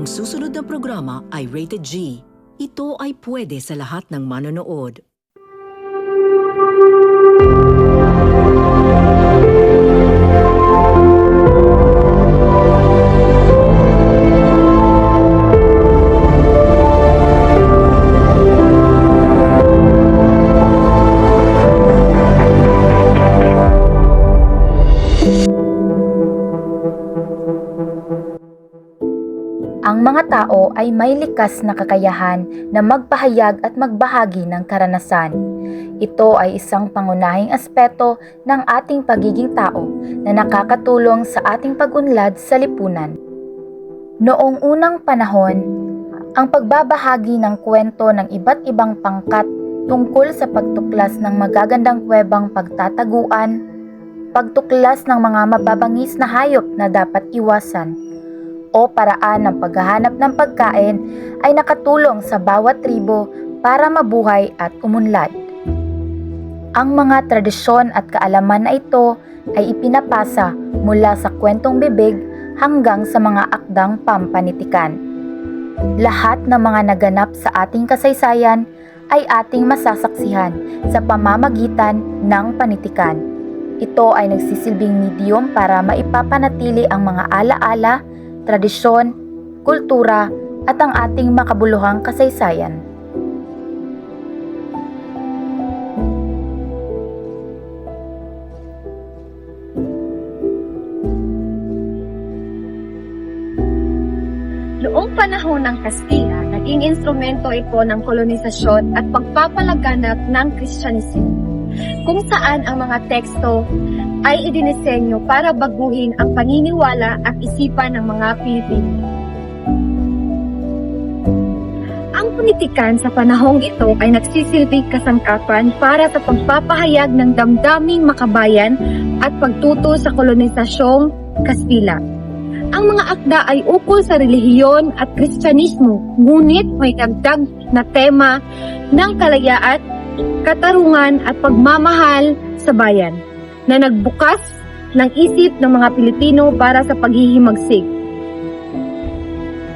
Ang susunod na programa ay rated G. Ito ay pwede sa lahat ng manonood. Ang mga tao ay may likas na kakayahan na magpahayag at magbahagi ng karanasan. Ito ay isang pangunahing aspeto ng ating pagiging tao na nakakatulong sa ating pag-unlad sa lipunan. Noong unang panahon, ang pagbabahagi ng kwento ng iba't ibang pangkat tungkol sa pagtuklas ng magagandang kuwebang pagtataguan, pagtuklas ng mga mababangis na hayop na dapat iwasan, o paraan ng paghahanap ng pagkain ay nakatulong sa bawat tribo para mabuhay at umunlad. Ang mga tradisyon at kaalaman na ito ay ipinapasa mula sa kwentong bibig hanggang sa mga akdang pampanitikan. Lahat ng mga naganap sa ating kasaysayan ay ating masasaksihan sa pamamagitan ng panitikan. Ito ay nagsisilbing medium para maipapanatili ang mga alaala, tradisyon, kultura, at ang ating makabuluhang kasaysayan. Noong panahon ng Kastila, naging instrumento ito ng kolonisasyon at pagpapalaganap ng Kristyanismo, kung saan ang mga teksto ay idinisenyo para baguhin ang paniniwala at isipan ng mga Pilipino. Ang politikan sa panahong ito ay nagsisilbing kasangkapan para sa pagpapahayag ng damdaming makabayan at pagtuto sa kolonisasyong Kastila. Ang mga akda ay ukol sa relihiyon at Kristyanismo, ngunit may dagdag na tema ng kalayaan, katarungan at pagmamahal sa bayan, na nagbukas ng isip ng mga Pilipino para sa paghihimagsik.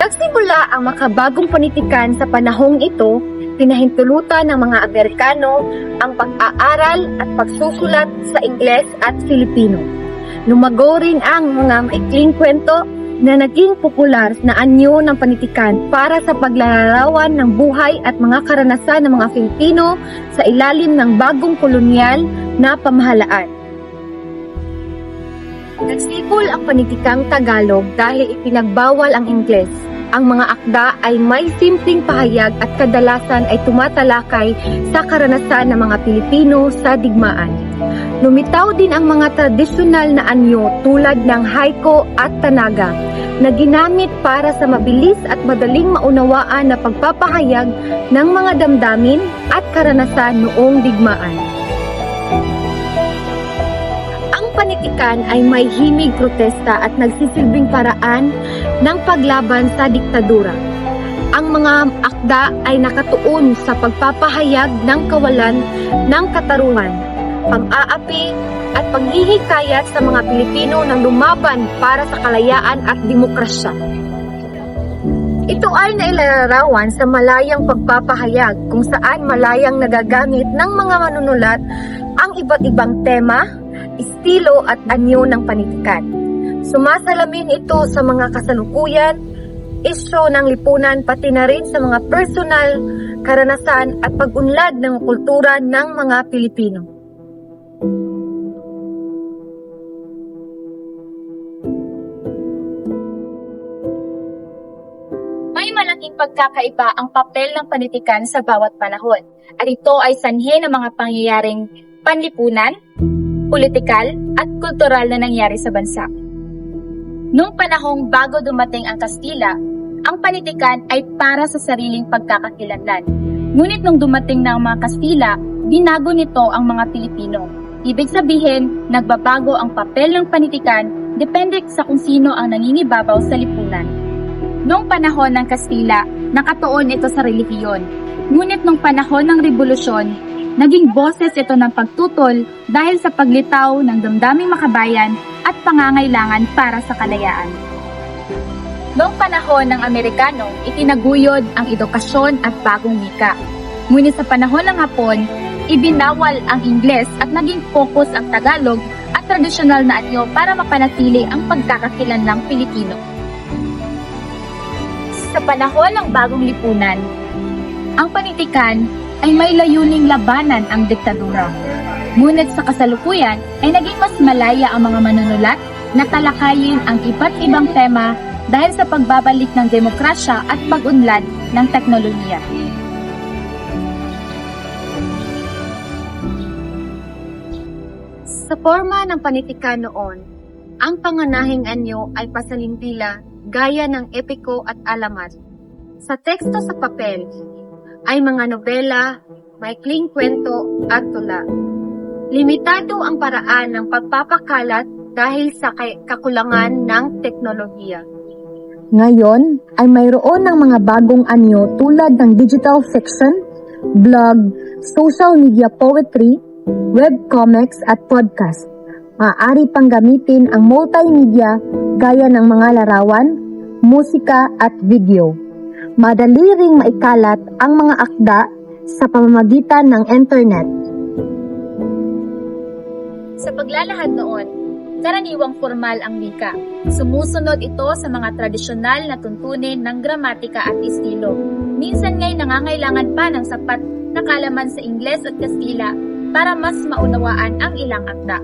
Nagsimula ang makabagong panitikan sa panahong ito, pinahintulutan ng mga Amerikano ang pag-aaral at pagsusulat sa Ingles at Filipino. Lumago rin ang mga maikling kwento na naging popular na anyo ng panitikan para sa paglalarawan ng buhay at mga karanasan ng mga Filipino sa ilalim ng bagong kolonyal na pamahalaan. Nagsipol ang panitikang Tagalog dahil ipinagbawal ang Ingles. Ang mga akda ay may simpleng pahayag at kadalasan ay tumatalakay sa karanasan ng mga Pilipino sa digmaan. Lumitaw din ang mga tradisyonal na anyo tulad ng haiku at tanaga na ginamit para sa mabilis at madaling maunawaan na pagpapahayag ng mga damdamin at karanasan noong digmaan. Panitikan ay may himig protesta at nagsisilbing paraan ng paglaban sa diktadura. Ang mga akda ay nakatuon sa pagpapahayag ng kawalan ng katarungan, pang-aapi at paghihikayat sa mga Pilipino na lumaban para sa kalayaan at demokrasya. Ito ay nailalarawan sa malayang pagpapahayag kung saan malayang nagagamit ng mga manunulat ang iba't ibang tema, estilo at anyo ng panitikan. Sumasalamin ito sa mga kasalukuyan, isyu ng lipunan pati na rin sa mga personal, karanasan at pag-unlad ng kultura ng mga Pilipino. May malaking pagkakaiba ang papel ng panitikan sa bawat panahon, at ito ay sanhi ng mga pangyayaring panlipunan, politikal at kultural na nangyari sa bansa. Noong panahong bago dumating ang Kastila, ang panitikan ay para sa sariling pagkakakilanlan. Ngunit nung dumating na ang mga Kastila, binago nito ang mga Pilipino. Ibig sabihin, nagbabago ang papel ng panitikan depende sa kung sino ang nangingibabaw sa lipunan. Noong panahon ng Kastila, nakatuon ito sa relihiyon. Ngunit nung panahon ng Rebolusyon, naging boses ito ng pagtutol dahil sa paglitaw ng damdaming makabayan at pangangailangan para sa kalayaan. Noong panahon ng Amerikano, itinaguyod ang edukasyon at bagong wika. Ngunit sa panahon ng Hapon, ibinawal ang Ingles at naging focus ang Tagalog at tradisyonal na anyo para mapanatili ang pagkakakilanlang Pilipino. Sa panahon ng bagong lipunan, ang panitikan ay may layuning labanan ang diktadura. Ngunit sa kasalukuyan ay naging mas malaya ang mga manunulat na talakayin ang iba't ibang tema dahil sa pagbabalik ng demokrasya at pag-unlad ng teknolohiya. Sa forma ng panitikan noon, ang pangunahing anyo ay pasalimpila gaya ng epiko at alamat. Sa teksto sa papel ay mga nobela, maikling kwento at tula. Limitado ang paraan ng pagpapakalat dahil sa kakulangan ng teknolohiya. Ngayon ay mayroon ng mga bagong anyo tulad ng digital fiction, blog, social media poetry, webcomics at podcast. Maaari pang gamitin ang multimedia gaya ng mga larawan, musika at video. Madali ring maikalat ang mga akda sa pamamagitan ng internet. Sa paglalahad noon, karaniwang formal ang wika. Sumusunod ito sa mga tradisyonal na tuntunin ng gramatika at estilo. Minsan nga'y nangangailangan pa ng sapat na kaalaman sa Ingles at Kastila para mas maunawaan ang ilang akda.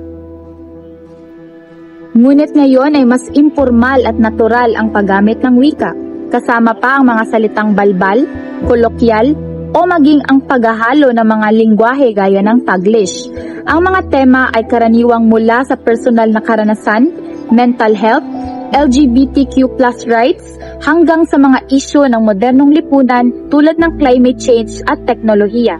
Ngunit ngayon ay mas informal at natural ang paggamit ng wika, kasama pa ang mga salitang balbal, kolokyal, o maging ang paghahalo ng mga lingwahe gaya ng Taglish. Ang mga tema ay karaniwang mula sa personal na karanasan, mental health, LGBTQ+ rights, hanggang sa mga isyu ng modernong lipunan tulad ng climate change at teknolohiya.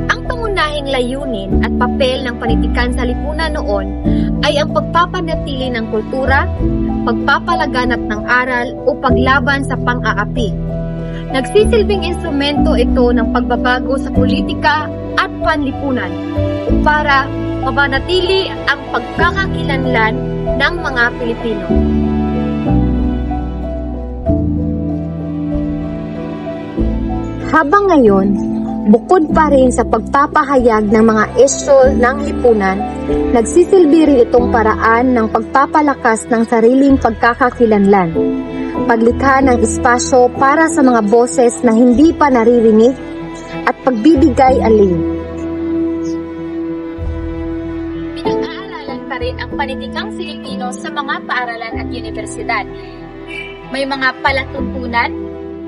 Ang pangunahing layunin at papel ng panitikan sa lipunan noon ay ang pagpapanatili ng kultura, pagpapalaganap ng aral o paglaban sa pang-aapi. Nagsisilbing instrumento ito ng pagbabago sa politika at panlipunan para mapanatili ang pagkakakilanlan ng mga Pilipino. Habang ngayon, bukod pa rin sa pagpapahayag ng mga isyu ng lipunan, nagsisilbi rin itong paraan ng pagpapalakas ng sariling pagkakakilanlan. Paglikha ng espasyo para sa mga boses na hindi pa naririnig at pagbibigay alin. Pinag-aaralan pa rin ang panitikang Filipino sa mga paaralan at universidad. May mga palatuntunan,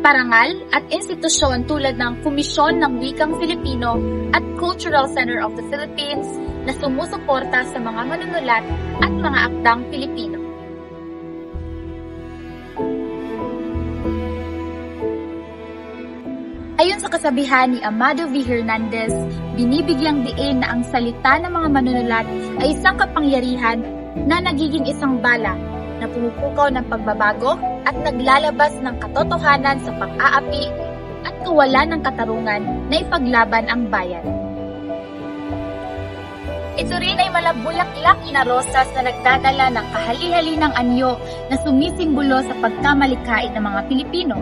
parangal at institusyon tulad ng Komisyon ng Wikang Filipino at Cultural Center of the Philippines na sumusuporta sa mga manunulat at mga akdang Pilipino. Ayon sa kasabihan ni Amado V. Hernandez, binibigyang diin na ang salita ng mga manunulat ay isang kapangyarihan na nagiging isang bala na pumupukaw ng pagbabago at naglalabas ng katotohanan sa pang-aapi at kawalan ng katarungan na ipaglaban ang bayan. Ito rin ay malabulaklak na rosas na nagdadala ng kahali-halinang anyo na sumisimbolo sa pagkamalikhain ng mga Pilipino.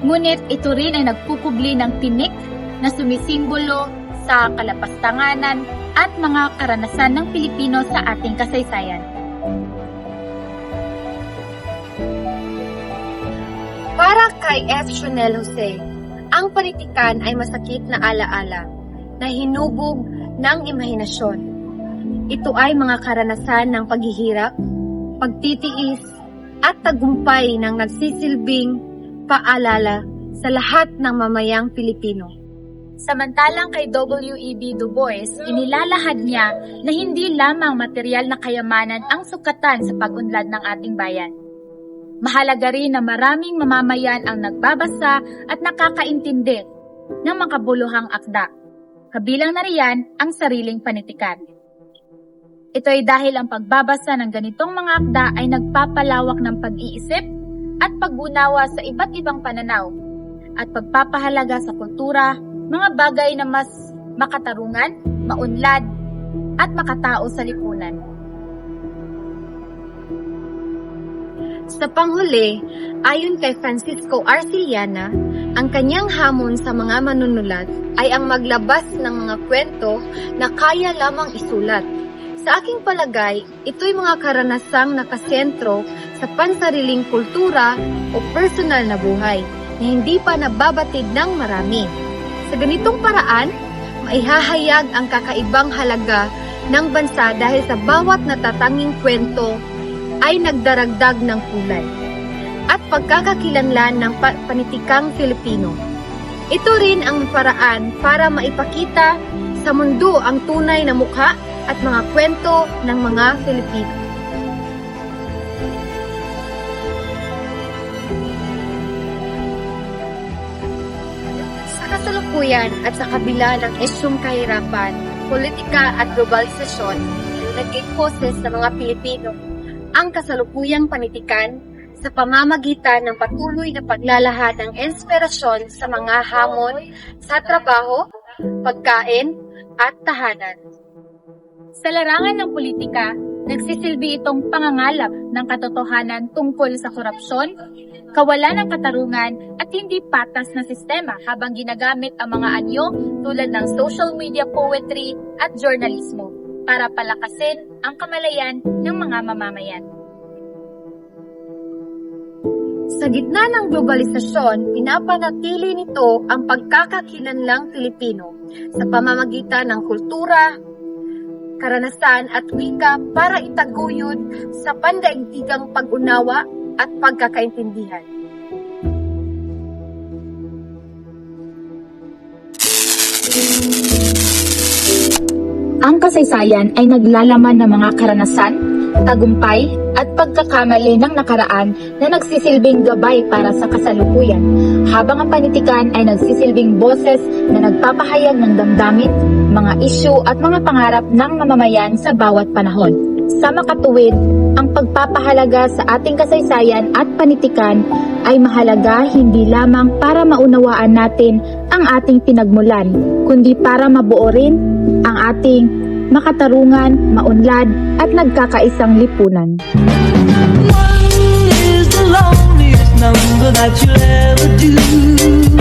Ngunit ito rin ay nagpupubli ng tinik na sumisimbolo sa kalapastanganan at mga karanasan ng Pilipino sa ating kasaysayan. Para kay F. Sionel Jose, ang panitikan ay masakit na alaala na hinubog ng imahinasyon. Ito ay mga karanasan ng paghihirap, pagtitiis, at tagumpay ng nagsisilbing paalala sa lahat ng mamayang Pilipino. Samantalang kay W.E.B. Du Bois, inilalahad niya na hindi lamang material na kayamanan ang sukatan sa pag-unlad ng ating bayan. Mahalaga rin na maraming mamamayan ang nagbabasa at nakakaintindi ng makabuluhang akda. Kabilang na riyan ang sariling panitikan. Ito ay dahil ang pagbabasa ng ganitong mga akda ay nagpapalawak ng pag-iisip at pag-unawa sa iba't ibang pananaw at pagpapahalaga sa kultura, mga bagay na mas makatarungan, maunlad, at makatao sa lipunan. Sa panghuli, ayon kay Francisco Arcillana, ang kanyang hamon sa mga manunulat ay ang maglabas ng mga kwento na kaya lamang isulat. Sa aking palagay, ito'y mga karanasang nakasentro sa pansariling kultura o personal na buhay na hindi pa nababatid ng marami. Sa ganitong paraan, maihahayag ang kakaibang halaga ng bansa dahil sa bawat natatanging kwento ay nagdaragdag ng kulay at pagkakakilanlan ng panitikang Filipino. Ito rin ang paraan para maipakita sa mundo ang tunay na mukha at mga kwento ng mga Filipino. Sa kasalukuyan at sa kabila ng isyung kahirapan, politika at globalisasyon, naging poses sa mga Pilipino ang kasalukuyang panitikan sa pamamagitan ng patuloy na paglalahad ng inspirasyon sa mga hamon sa trabaho, pagkain, at tahanan. Sa larangan ng politika, nagsisilbi itong pangangalap ng katotohanan tungkol sa korupsyon, kawalan ng katarungan at hindi patas na sistema habang ginagamit ang mga anyo tulad ng social media poetry at journalismo para palakasin ang kamalayan ng mga mamamayan. Sa gitna ng globalisasyon, pinapanatili nito ang pagkakakilanlang Pilipino sa pamamagitan ng kultura, karanasan at wika para itaguyod sa pandaigdigang pag-unawa at pagkakaintindihan. Ang kasaysayan ay naglalaman ng mga karanasan, tagumpay, at pagkakamali ng nakaraan na nagsisilbing gabay para sa kasalukuyan, habang ang panitikan ay nagsisilbing boses na nagpapahayag ng damdamin, mga isyu at mga pangarap ng mamamayan sa bawat panahon. Sa makatuwid, ang pagpapahalaga sa ating kasaysayan at panitikan ay mahalaga hindi lamang para maunawaan natin ang ating pinagmulan, kundi para mabuo rin ang ating makatarungan, maunlad at nagkakaisang lipunan. One is the loneliest number that you'll ever do.